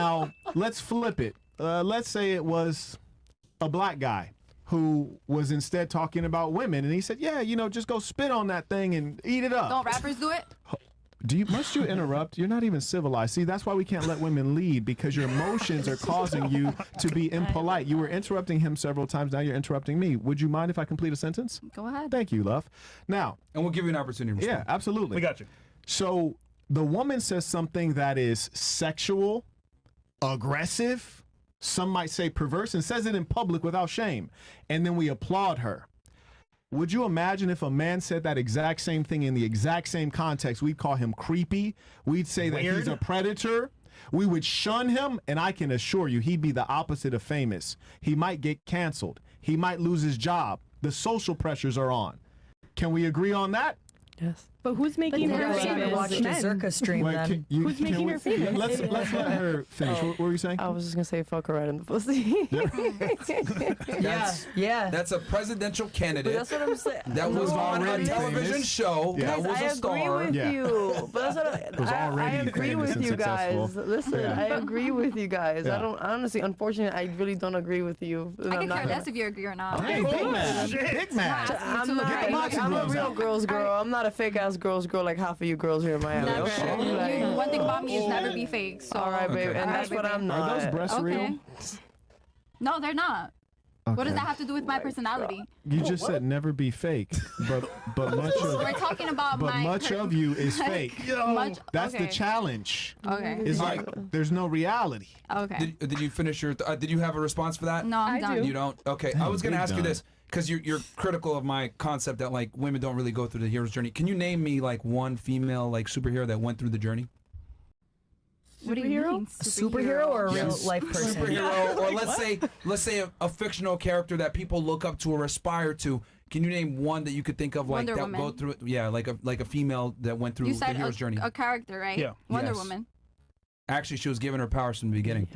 Now, let's flip it. Let's say it was a black guy who was instead talking about women, and he said, yeah, you know, just go spit on that thing and eat it up. Don't rappers do it? Must you interrupt? You're not even civilized. See, that's why we can't let women lead, because your emotions are causing you to be impolite. You were interrupting him several times. Now you're interrupting me. Would you mind if I complete a sentence? Go ahead. Thank you, love. Now. And we'll give you an opportunity to respond. Yeah, absolutely. We got you. So the woman says something that is sexual, aggressive, some might say perverse, and says it in public without shame. And then we applaud her. Would you imagine if a man said that exact same thing in the exact same context? We'd call him creepy. We'd say that he's a predator. We would shun him, and I can assure you he'd be the opposite of famous. He might get canceled. He might lose his job. The social pressures are on. Can we agree on that? Yes. But who's making her famous? Watch the Circus stream then. Who's making her famous? Let's let her finish. What were you saying? I was just going to say fuck her right in the pussy. Yeah. That's a presidential candidate. But that's what I'm saying. That was on a television show. Yeah. That was I a star. agree with you. But that's what I agree with you guys. Listen, I agree with you guys. Yeah. I don't, honestly, unfortunately, I really don't agree with you. I can care less if you agree or not. Hey, big man. Big man. I'm a real girl's girl. I'm not a fake ass girl's girl like half of you girls here in Miami. Never. Okay? One thing about me is never be fake. So. All right, baby. And that's what I'm not. Are those breasts real? No, they're not. Okay. What does that have to do with my personality? You just said never be fake, but much of We're talking about much of you is fake. That's the challenge. Okay. It's like there's no reality. Okay. Did you finish your? Did you have a response for that? No, I'm done. You don't. Okay. I was going to ask you this because you're critical of my concept that like women don't really go through the hero's journey. Can you name me like one female like superhero that went through the journey? What do you mean? A superhero or a real life person? Superhero, or let's say a fictional character that people look up to or aspire to. Can you name one that you could think of like Wonder that Woman. go through it? Yeah, like a female that went through You the said hero's journey. a character, right? Yeah. Wonder Yes. Woman. Actually, she was given her powers from the beginning.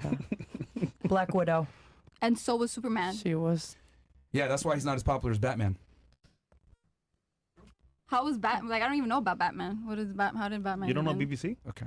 Black Widow. And so was Superman. She was. Yeah, that's why he's not as popular as Batman. How was Batman? Like, I don't even know about Batman. What is Batman? How did Batman? You don't know even- BBC? Okay.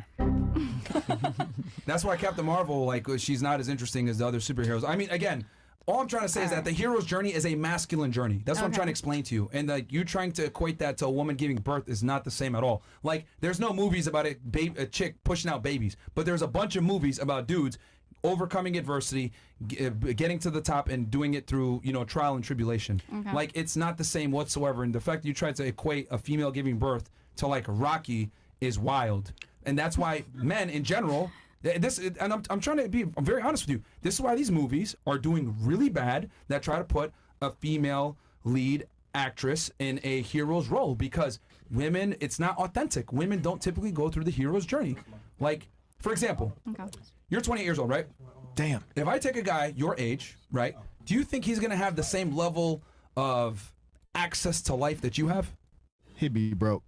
That's why Captain Marvel, like, she's not as interesting as the other superheroes. I mean, again, all I'm trying to say is that the hero's journey is a masculine journey. That's what I'm trying to explain to you. And like you trying to equate that to a woman giving birth is not the same at all. Like, there's no movies about a chick pushing out babies, but there's a bunch of movies about dudes overcoming adversity, getting to the top, and doing it through, you know, trial and tribulation. Okay. Like, it's not the same whatsoever. And the fact that you tried to equate a female giving birth to like Rocky is wild. And that's why men in general, and I'm trying to I'm very honest with you. This is why these movies are doing really bad that try to put a female lead actress in a hero's role, because women, it's not authentic. Women don't typically go through the hero's journey. Like, for example, you're 28 years old, right? Damn. If I take a guy your age, right, do you think he's going to have the same level of access to life that you have? He'd be broke.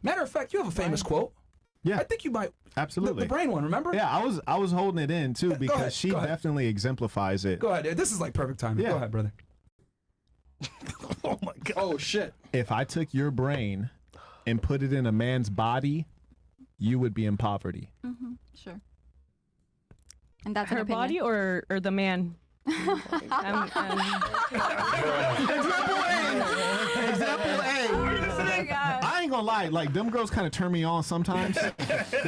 Matter of fact, you have a famous quote. Yeah. I think you might. Absolutely. The brain one, remember? Yeah, I was holding it in too, because ahead, she go ahead. definitely exemplifies it. Go ahead. This is like perfect timing. Yeah. Go ahead, brother. Oh my God. Oh, shit. If I took your brain and put it in a man's body, you would be in poverty. Sure. And that's Her body or the man? Example A. I ain't gonna lie, like, them girls kind of turn me on sometimes. They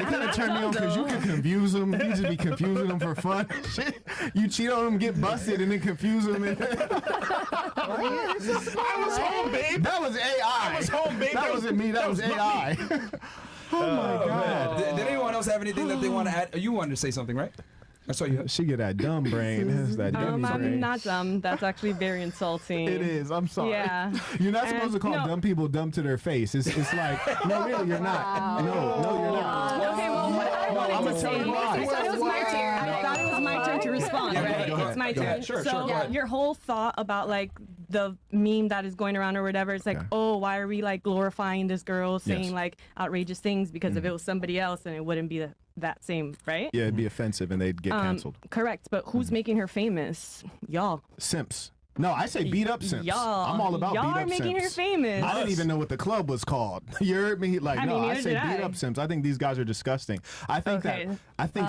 kind of turn me on because you can confuse them. You just be confusing them for fun. You cheat on them, get busted, and then confuse them. I was home, babe. That was AI. I was home, babe. That wasn't me. That was AI. Oh my God. Did anyone else have anything that they want to add? You wanted to say something, right? I saw you. She get that dumb brain. That's that dummy brain. I'm not dumb. That's actually very insulting. It is. I'm sorry. Yeah. You're not supposed to call dumb people dumb to their face. It's like, no, really, you're not. No, you're not. Okay, well, what I wanted I'm to gonna tell say, you why. I thought it was my turn. I thought it was my turn to respond, Yeah, right? go ahead. It's my Go turn. ahead. Sure, so go ahead. your whole thought about like the meme that is going around or whatever, it's like, oh, why are we like glorifying this girl saying like outrageous things? Because if it was somebody else, then it wouldn't be that same, right? Yeah, it'd be offensive and they'd get canceled. Correct, but who's making her famous? Y'all. Simps. No, I say beat up simps. Y'all, I'm all about beat y'all up are making her simps. famous. I didn't even know what the club was called. You heard me? Like, I no, mean, I neither say did beat I. up simps. I think these guys are disgusting. I think Okay.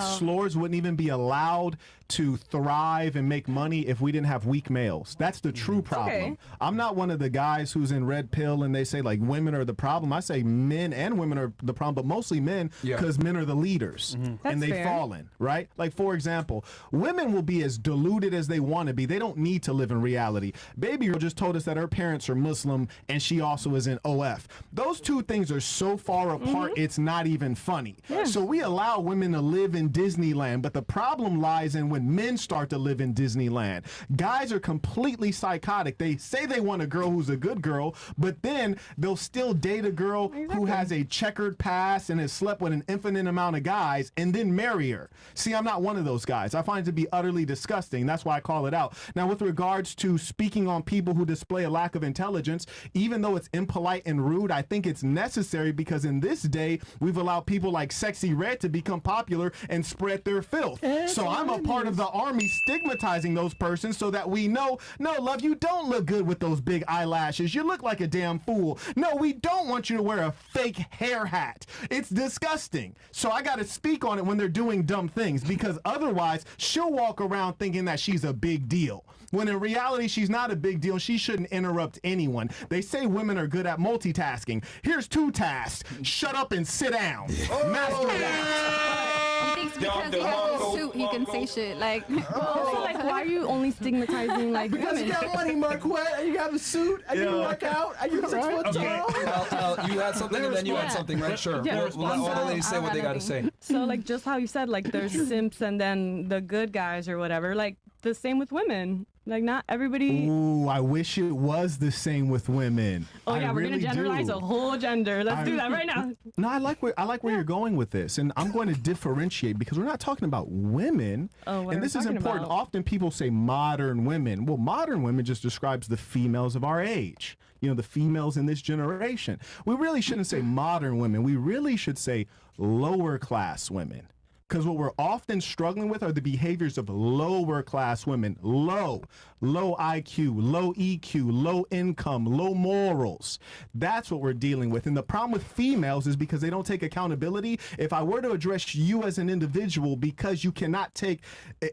slurs wouldn't even be allowed to thrive and make money if we didn't have weak males. That's the true problem. Okay. I'm not one of the guys who's in red pill and they say like women are the problem. I say men and women are the problem, but mostly men because men are the leaders and That's they've fair. fallen, right? Like, for example, women will be as deluded as they want to be. They don't need to live in reality. Baby girl just told us that her parents are Muslim and she also is in OF. Those two things are so far apart, it's not even funny. So we allow women to live in Disneyland, but the problem lies in when men start to live in Disneyland. Guys are completely psychotic. They say they want a girl who's a good girl, but then they'll still date a girl who has a checkered past and has slept with an infinite amount of guys and then marry her. See, I'm not one of those guys. I find it to be utterly disgusting. That's why I call it out. Now, with regards to speaking on people who display a lack of intelligence, even though it's impolite and rude, I think it's necessary because in this day, we've allowed people like Sexy Red to become popular and spread their filth. So I'm a part of the army stigmatizing those persons so that we know, no, love, you don't look good with those big eyelashes. You look like a damn fool. No, we don't want you to wear a fake hair hat. It's disgusting. So I got to speak on it when they're doing dumb things because otherwise she'll walk around thinking that she's a big deal. When in reality, she's not a big deal. She shouldn't interrupt anyone. They say women are good at multitasking. Here's 2 tasks. Shut up and sit down. Master that. He thinks because he has a suit, he can say shit. Like, Also, like, why are you only stigmatizing like Because you women? got money, Marquette, and you have a suit, and you can work out, and you're 6 foot tall. You had something and then you had something, right? Sure. Yeah. We'll let all the ladies say what they got to say. So like just how you said, like there's simps and then the good guys or whatever. Like the same with women. Like not everybody. Ooh, I wish it was the same with women. Oh I yeah, we're really gonna generalize do. a whole gender. Let's do that right now. No, I like where you're going with this, and I'm going to differentiate because we're not talking about women. Oh, what are and we this is talking important. about? Often people say modern women. Well, modern women just describes the females of our age. You know, the females in this generation. We really shouldn't say modern women. We really should say lower class women. Because what we're often struggling with are the behaviors of lower class women. Low IQ, low EQ, low income, low morals. That's what we're dealing with. And the problem with females is because they don't take accountability. If I were to address you as an individual because you cannot take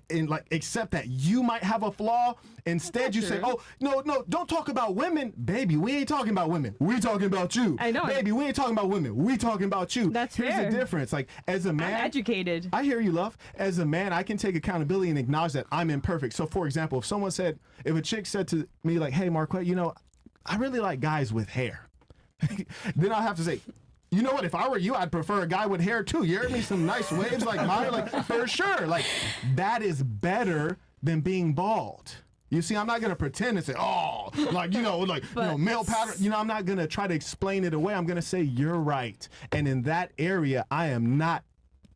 and like accept that you might have a flaw, instead you say, oh, no, don't talk about women. Baby, we ain't talking about women. We're talking about you. I know. Baby, we ain't talking about women. We talking about you. That's Here's fair. the difference. Like, as a man, I'm educated. I hear you, love. As a man, I can take accountability and acknowledge that I'm imperfect. So, for example, if a chick said to me, like, hey, Marquette, you know, I really like guys with hair. Then I'll have to say, you know what? If I were you, I'd prefer a guy with hair too. You heard me? Some nice waves like mine, like, for sure. Like, that is better than being bald. You see, I'm not going to pretend and say, oh, like, male pattern. You know, I'm not going to try to explain it away. I'm going to say, you're right. And in that area, I am not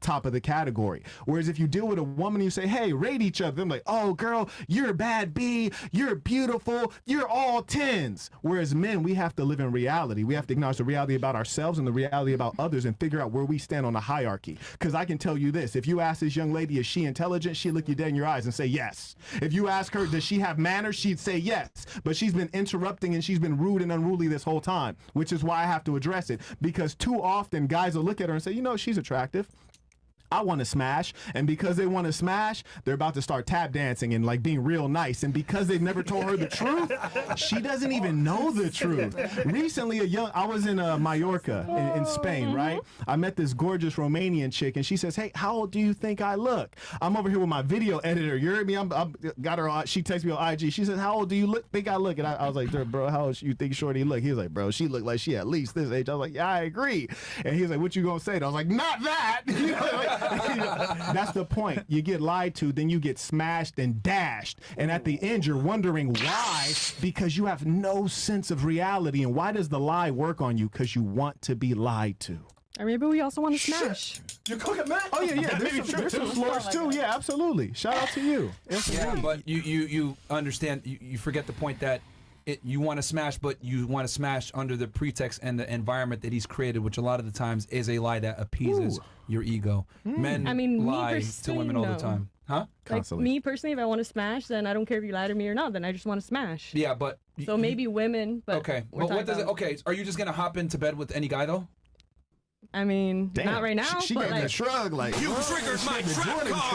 top of the category. Whereas if you deal with a woman, you say, hey, rate each other. I'm like, oh, girl, you're a bad B. You're beautiful. You're all 10s. Whereas men, we have to live in reality. We have to acknowledge the reality about ourselves and the reality about others and figure out where we stand on the hierarchy. Because I can tell you this, if you ask this young lady, is she intelligent? She'll look you dead in your eyes and say yes. If you ask her, does she have manners? She'd say yes. But she's been interrupting and she's been rude and unruly this whole time, which is why I have to address it. Because too often guys will look at her and say, you know, she's attractive. I want to smash, and because they want to smash, they're about to start tap dancing and like being real nice, and because they've never told her the truth, she doesn't even know the truth. Recently, I was in Mallorca in Spain, right? I met this gorgeous Romanian chick, and she says, hey, how old do you think I look? I'm over here with my video editor. You heard me? I'm got her. She texts me on IG. She says, how old do you think I look? And I was like, bro, how old you think Shorty look? He was like, bro, she looked like she at least this age. I was like, yeah, I agree. And he was like, what you gonna say? And I was like, not that. You know, like, that's the point. You get lied to, then you get smashed and dashed. And at the end, you're wondering why, because you have no sense of reality. And why does the lie work on you? Because you want to be lied to. Or maybe we also want to smash. You're cooking, man. Oh, yeah. There's some floors, too. Yeah, absolutely. Shout out to you. Yeah, but you understand, you forget the point that you want to smash, but you want to smash under the pretext and the environment that he's created, which a lot of the times is a lie that appeases your ego. Men lie to women all the time. Huh? Like Constantly. me personally, if I want to smash, then I don't care if you lie to me or not. Then I just want to smash. Yeah, but So maybe women, but okay. we're But what talking does it? about- Okay, are you just gonna hop into bed with any guy though? I mean, Damn. not right now. She but gave me a like, shrug like, You "Whoa, triggered she my had the trap Jordan card."